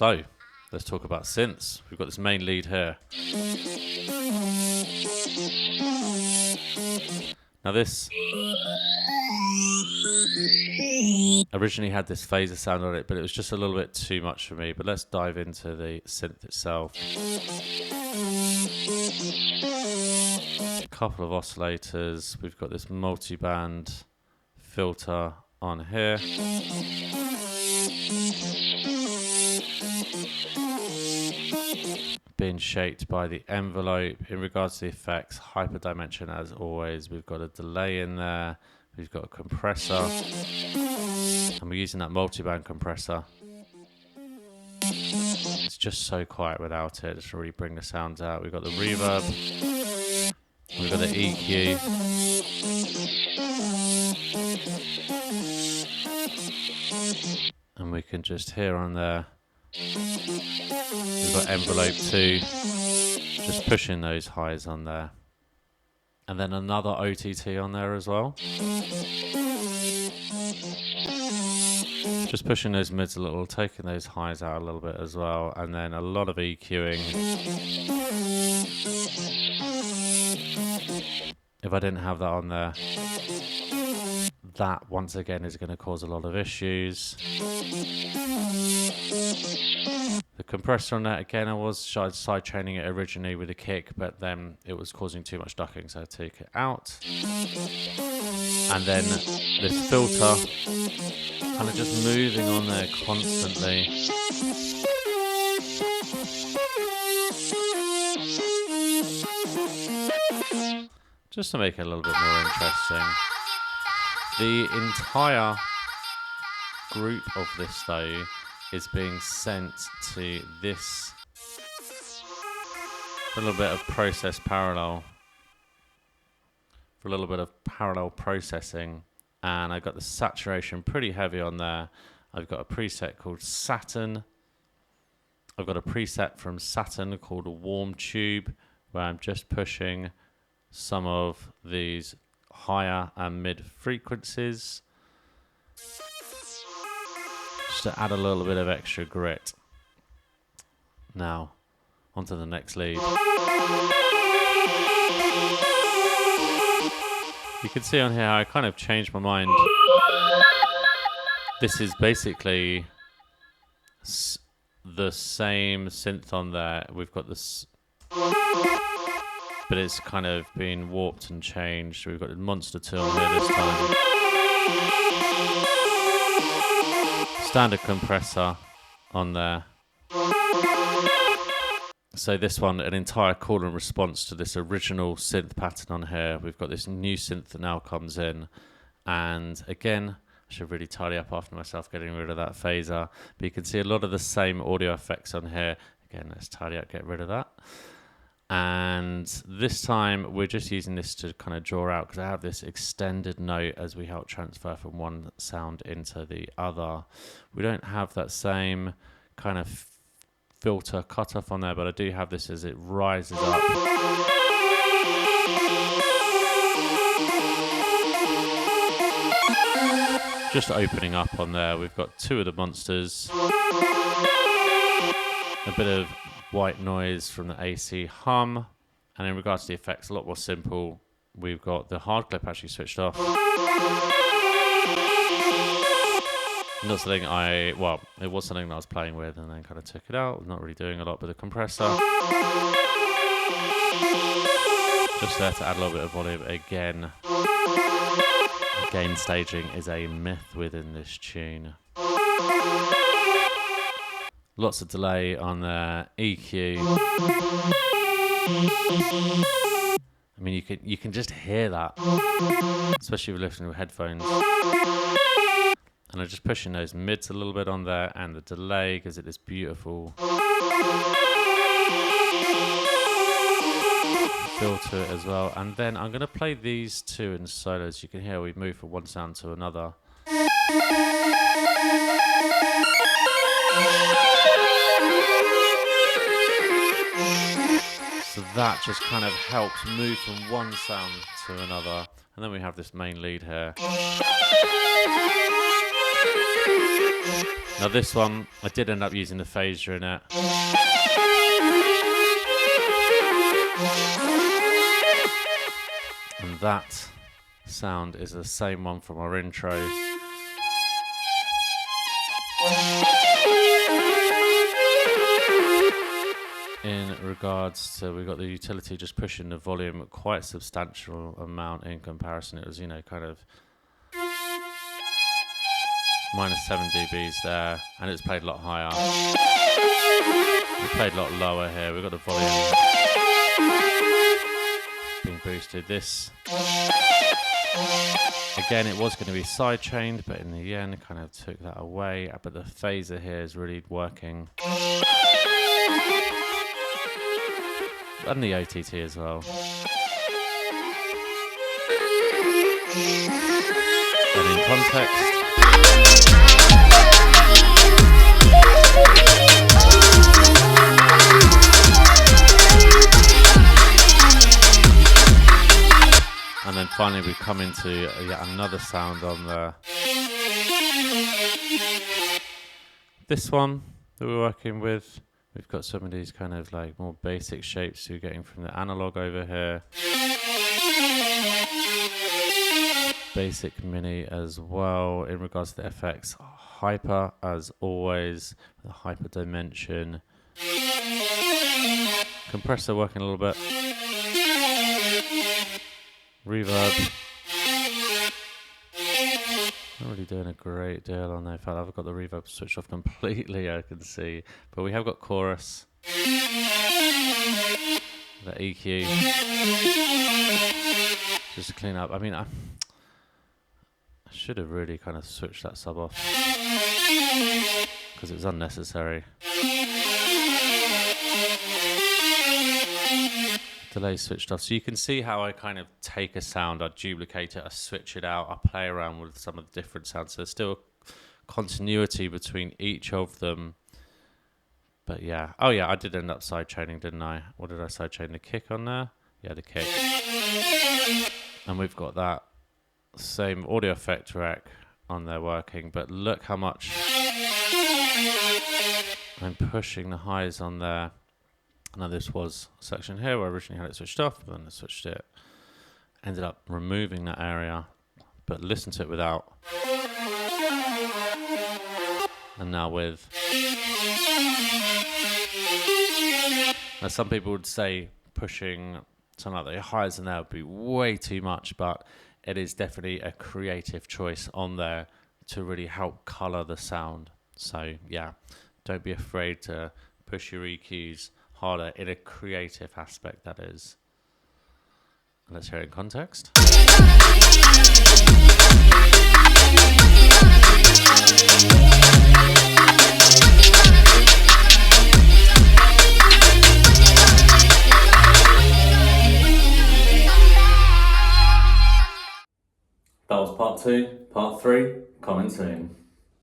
So, let's talk about synths. We've got this main lead here. Now this originally had this phaser sound on it, but it was just a little bit too much for me. But let's dive into the synth itself. A couple of oscillators. We've got this multi-band filter on here. Being shaped by the envelope. In regards to the effects, hyperdimension as always. We've got a delay in there. We've got a compressor. And we're using that multi-band compressor. It's just so quiet without it. Just really bring the sounds out. We've got the reverb. We've got the EQ. And we can just hear on there. We've got envelope 2, just pushing those highs on there. And then another OTT on there as well. Just pushing those mids a little, taking those highs out a little bit as well. And then a lot of EQing. If I didn't have that on there, that once again is going to cause a lot of issues. The compressor on that, again, I was side chaining it originally with a kick, but then it was causing too much ducking, so I take it out. And then this filter, kind of just moving on there constantly. Just to make it a little bit more interesting. The entire group of this, though, is being sent to this little bit of process parallel, for a little bit of parallel processing. And I've got the saturation pretty heavy on there. I've got a preset called Saturn. I've got a preset from Saturn called a Warm Tube, where I'm just pushing some of these higher and mid frequencies, just to add a little bit of extra grit. Now, onto the next lead. You can see on here I kind of changed my mind. This is basically the same synth on there. We've got this, but it's kind of been warped and changed. We've got the Monster 2 on here this time. Standard compressor on there. So this one, an entire call and response to this original synth pattern on here. We've got this new synth that now comes in. And again, I should really tidy up after myself getting rid of that phaser. But you can see a lot of the same audio effects on here. Again, let's tidy up, get rid of that. And this time we're just using this to kind of draw out, because I have this extended note as we help transfer from one sound into the other. We don't have that same kind of filter cutoff on there, but I do have this as it rises up. Just opening up on there. We've got two of the monsters. A bit of white noise from the AC hum, and in regards to the effects, a lot more simple. We've got the hard clip actually switched off. Not something it was something that I was playing with and then kind of took it out. Not really doing a lot with the compressor. Just there to add a little bit of volume again. Gain staging is a myth within this tune. Lots of delay on the EQ. I mean, you can just hear that, especially if you're listening with headphones. And I'm just pushing those mids a little bit on there, and the delay gives it this beautiful feel to it as well. And then I'm going to play these two in solos. You can hear we move from one sound to another. So that just kind of helps move from one sound to another. And then we have this main lead here. Now this one, I did end up using the phaser in it. And that sound is the same one from our intro. In regards to, we've got the utility just pushing the volume quite a substantial amount in comparison. It was, you know, kind of minus 7 dBs there, and it's played a lot higher. We played a lot lower here. We've got the volume being boosted. This, again, it was going to be sidechained, but in the end, kind of took that away. But the phaser here is really working. And the OTT as well. And in context, and then finally we come into yet another sound on the this one that we're working with. We've got some of these kind of like more basic shapes you're getting from the analog over here. Basic mini as well in regards to the FX. Hyper as always, the hyper dimension. Compressor working a little bit. Reverb. Not really doing a great deal on there. In fact, I've got the reverb switched off completely, I can see. But we have got chorus. The EQ. Just to clean up. I mean, I should have really kind of switched that sub off, because it was unnecessary. Delay switched off. So you can see how I kind of take a sound, I duplicate it, I switch it out, I play around with some of the different sounds. So there's still continuity between each of them. But yeah. Oh yeah, I did end up sidechaining, didn't I? What did I sidechain? The kick on there? Yeah, the kick. And we've got that same audio effect rack on there working. But look how much I'm pushing the highs on there. Now this was a section here where I originally had it switched off, but then I switched it. Ended up removing that area, but listen to it without. And now with. Now some people would say pushing something like the highs in there would be way too much, but it is definitely a creative choice on there to really help color the sound. So yeah, don't be afraid to push your EQs harder in a creative aspect, that is. Let's hear it in context. That was part 2. Part 3, coming soon.